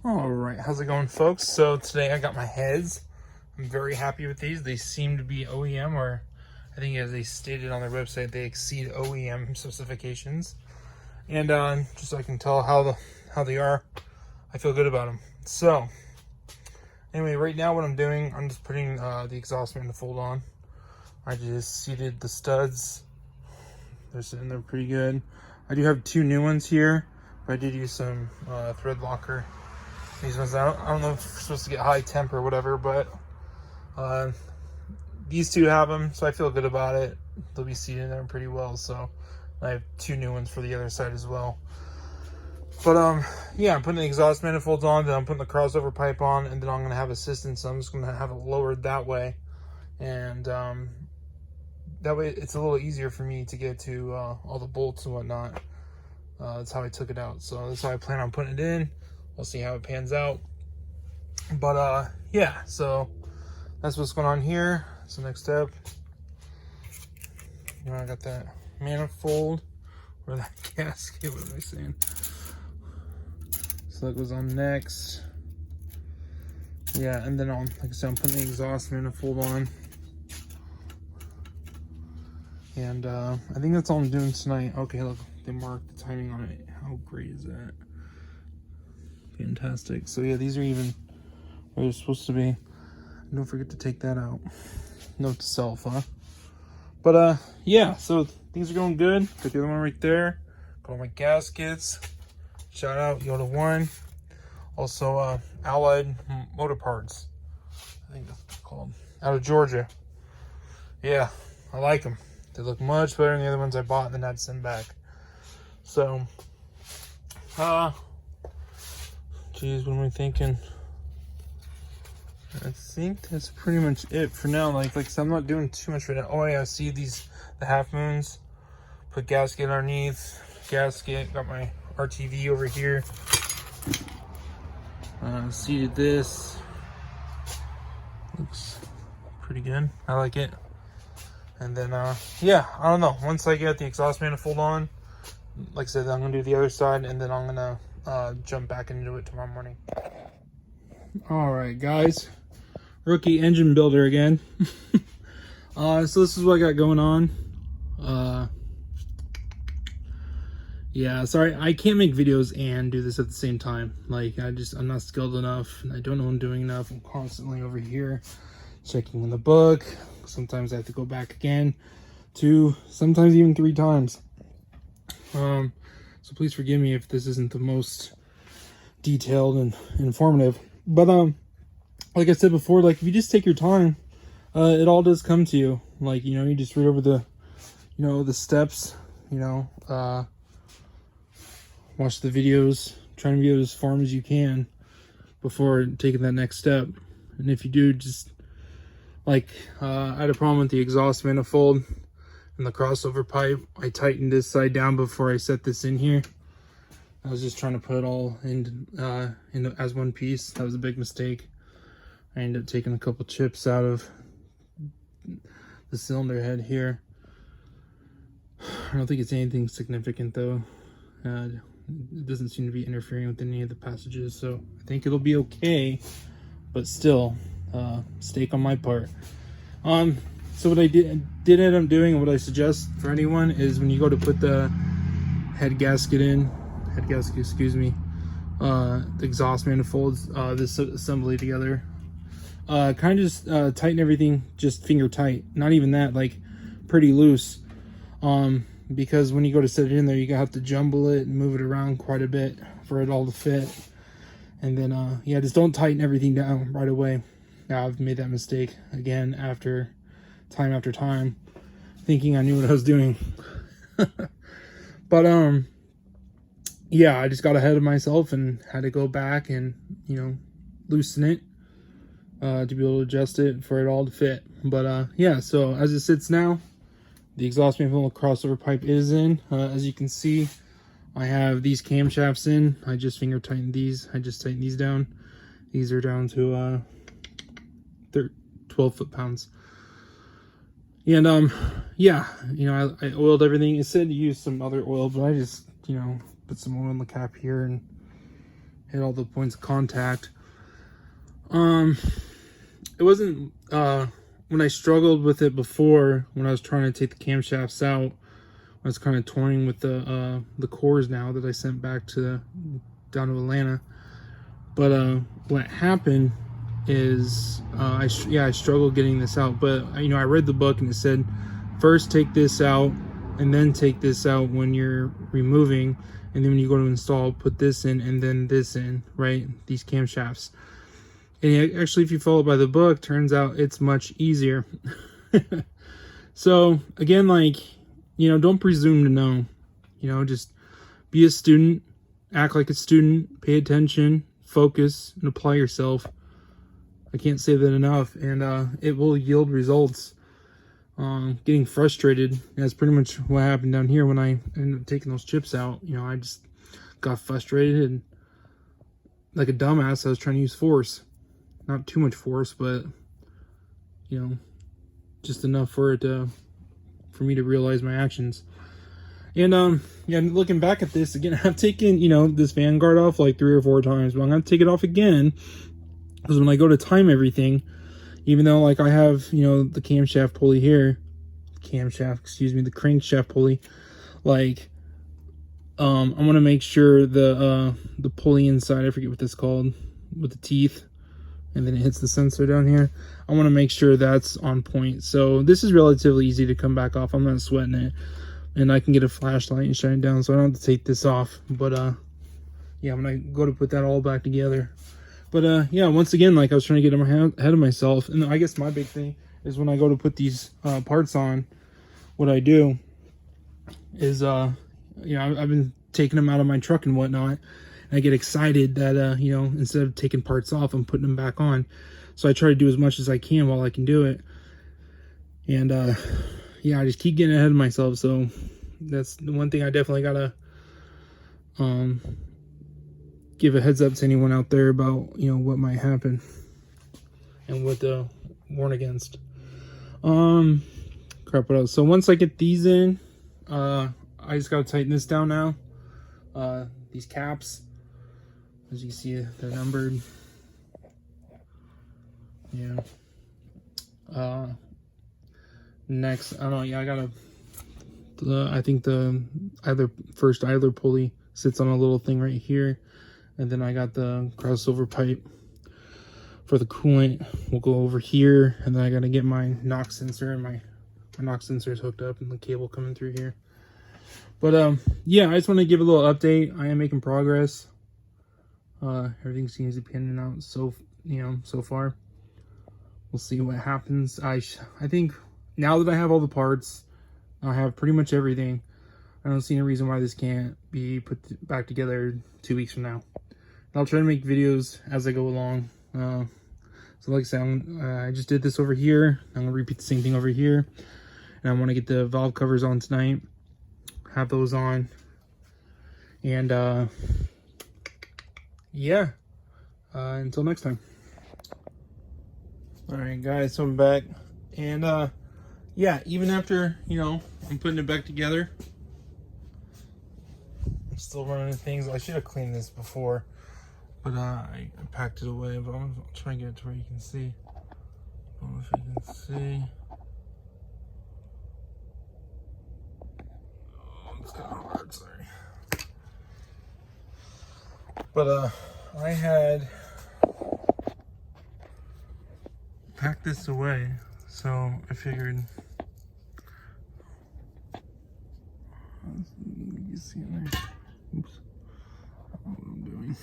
All right, how's it going, folks? So today I got my heads. I'm very happy with these. They seem to be OEM, or I think as they stated on their website, they exceed OEM specifications. And just so I can tell how they are, I feel good about them. So anyway, right now what I'm doing, I'm just putting the exhaust manifold on. I just seated the studs. They're sitting there pretty good. I do have two new ones here, but I did use some thread locker. These ones, I don't know if we're supposed to get high temp or whatever, but these two have them, so I feel good about it. They'll be seated there pretty well, so I have two new ones for the other side as well. But yeah, I'm putting the exhaust manifolds on, then I'm putting the crossover pipe on, and then I'm going to have assistance, so I'm just going to have it lowered that way. And that way it's a little easier for me to get to all the bolts and whatnot. That's how I took it out, so that's how I plan on putting it in. We'll see how it pans out. But yeah, so that's what's going on here. That's the next step. You know, I got that manifold or that gasket. What am I saying? So that goes on next. Yeah, and then like I said, I'm putting the exhaust manifold on. And I think that's all I'm doing tonight. Okay, look, they marked the timing on it. How great is that? Fantastic. So yeah, these are even where they're supposed to be. Don't forget to take that out. Note to self, huh? But yeah, so things are going good. Got the other one right there. Got all my gaskets. Shout out Yoda One. Also Allied Motor Parts, I think that's what they're called, out of Georgia. Yeah, I like them. They look much better than the other ones I bought and then had to send back. So geez, what am I thinking? I think that's pretty much it for now. Like so I'm not doing too much right now. Oh yeah, see the half moons. Put gasket underneath. Gasket. Got my RTV over here. Seated this. Looks pretty good. I like it. And then yeah, I don't know. Once I get the exhaust manifold on, like I said, I'm gonna do the other side, and then I'm gonna jump back into it tomorrow morning. All right, guys, rookie engine builder again. So this is what I got going on. Yeah, sorry, I can't make videos and do this at the same time. Like, I'm not skilled enough. I don't know what I'm doing enough. I'm constantly over here checking in the book. Sometimes I have to go back again, 2, sometimes even 3 times. So please forgive me if this isn't the most detailed and informative. But like I said before, like if you just take your time, it all does come to you. Like, you know, you just read over the, you know, the steps, you know, watch the videos, try and be as informed as you can before taking that next step. And if you do, just like I had a problem with the exhaust manifold and the crossover pipe. I tightened this side down before I set this in here. I was just trying to put it all in as one piece. That was a big mistake. I ended up taking a couple chips out of the cylinder head here. I don't think it's anything significant though. It doesn't seem to be interfering with any of the passages, so I think it'll be okay, but still, mistake on my part. So what I did end up doing, and what I suggest for anyone, is when you go to put the excuse me, the exhaust manifolds, this assembly together, kind of just tighten everything just finger tight. Not even that, like pretty loose. Because when you go to set it in there, you have to jumble it and move it around quite a bit for it all to fit. And then, yeah, just don't tighten everything down right away. Now, I've made that mistake again after time, thinking I knew what I was doing. But, yeah, I just got ahead of myself and had to go back and, you know, loosen it to be able to adjust it for it all to fit. But, yeah, so as it sits now, the exhaust manifold crossover pipe is in. As you can see, I have these camshafts in. I just finger tightened these. I just tightened these down. These are down to 12 foot-pounds. And yeah, you know, I oiled everything. It said to use some other oil, but I just, you know, put some oil in the cap here hit all the points of contact. It wasn't when I struggled with it before, when I was trying to take the camshafts out, I was kind of toying with the cores now that I sent back to down to Atlanta. But what happened is I struggled getting this out. But I read the book and it said first take this out and then take this out when you're removing, and then when you go to install, put this in and then this in, right? These camshafts. And actually, if you follow by the book, turns out it's much easier. So again, like, don't presume to know. Just be a student, act like a student, pay attention, focus, and apply yourself. I can't say that enough, and it will yield results. Getting frustrated, that's pretty much what happened down here when I ended up taking those chips out. I just got frustrated, and like a dumbass, I was trying to use force. Not too much force, but just enough for me to realize my actions. And looking back at this again, I've taken this Vanguard off like 3 or 4 times, but I'm gonna take it off again because when I go to time everything, even though like I have the camshaft pulley here, the crankshaft pulley, like I want to make sure the pulley inside, I forget what that's called, with the teeth, and then it hits the sensor down here. I want to make sure that's on point. So this is relatively easy to come back off. I'm not sweating it, and I can get a flashlight and shine it down, so I don't have to take this off. But yeah, when I go to put that all back together. But yeah, once again, like I was trying to get ahead of myself, and I guess my big thing is when I go to put these parts on, what I do is I've been taking them out of my truck and whatnot, and I get excited that instead of taking parts off, I'm putting them back on. So I try to do as much as I can while I can do it. And yeah, I just keep getting ahead of myself. So that's the one thing I definitely gotta give a heads up to anyone out there about what might happen and what to warn against. Crap, what else? So once I get these in, I just gotta tighten this down now. These caps, as you can see, they're numbered. Yeah. Next, I don't know. Yeah, I gotta. I think the first idler pulley sits on a little thing right here, and then I got the crossover pipe for the coolant. We'll go over here, and then I gotta get my knock sensor, and my knock sensor is hooked up, and the cable coming through here. But yeah, I just want to give a little update. I am making progress. Everything seems to be panning out so far. We'll see what happens. I think now that I have all the parts, I have pretty much everything. I don't see any reason why this can't be put back together 2 weeks from now. And I'll try to make videos as I go along. So like I said, I just did this over here. I'm gonna repeat the same thing over here, and I want to get the valve covers on tonight. Have those on, and yeah. Until next time. All right, guys, so I'm back, and yeah, even after I'm putting it back together, I'm still running things. I should have cleaned this before, but I packed it away. But I'll try and get it to where you can see. I don't know if you can see. Oh, it's kind of hard. Sorry, but I had packed this away, so I figured. You see it there? Oops. I don't know what I'm doing.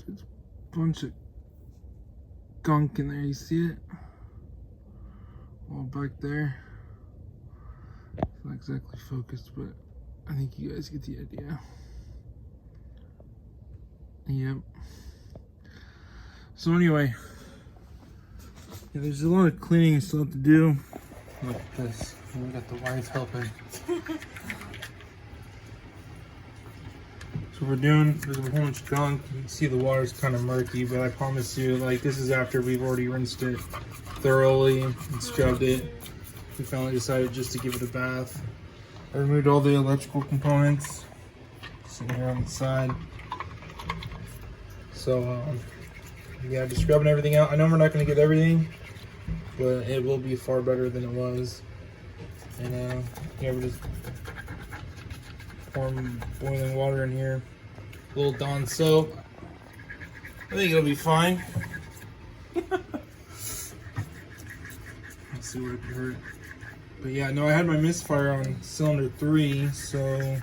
There's a bunch of gunk in there. You see it? All back there. It's not exactly focused, but I think you guys get the idea. Yep. So anyway, yeah, there's a lot of cleaning I still have to do. Look at this. We got the wife helping. So we're doing, there's a whole bunch of gunk. You can see the water's kind of murky, but I promise you, like, this is after we've already rinsed it thoroughly and scrubbed it. We finally decided just to give it a bath. I removed all the electrical components sitting here on the side. So yeah, just scrubbing everything out. I know we're not going to get everything, but it will be far better than it was. And yeah, we're just pouring boiling water in here. A little Dawn soap. I think it'll be fine. Let's see what it hurt. But yeah, no, I had my misfire on cylinder 3, so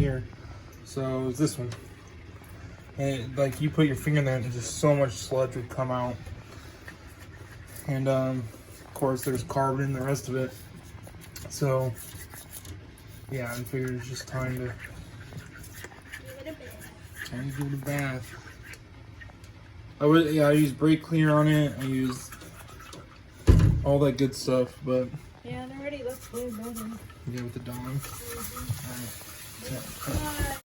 here. So it's this one. And like you put your finger in there and just so much sludge would come out. And of course there's carbon in the rest of it. So yeah, I figured it's just time to give it a bath. I used brake cleaner on it. I used all that good stuff, but yeah, it already looks way better. yeah, with the Dawn. Mm-hmm.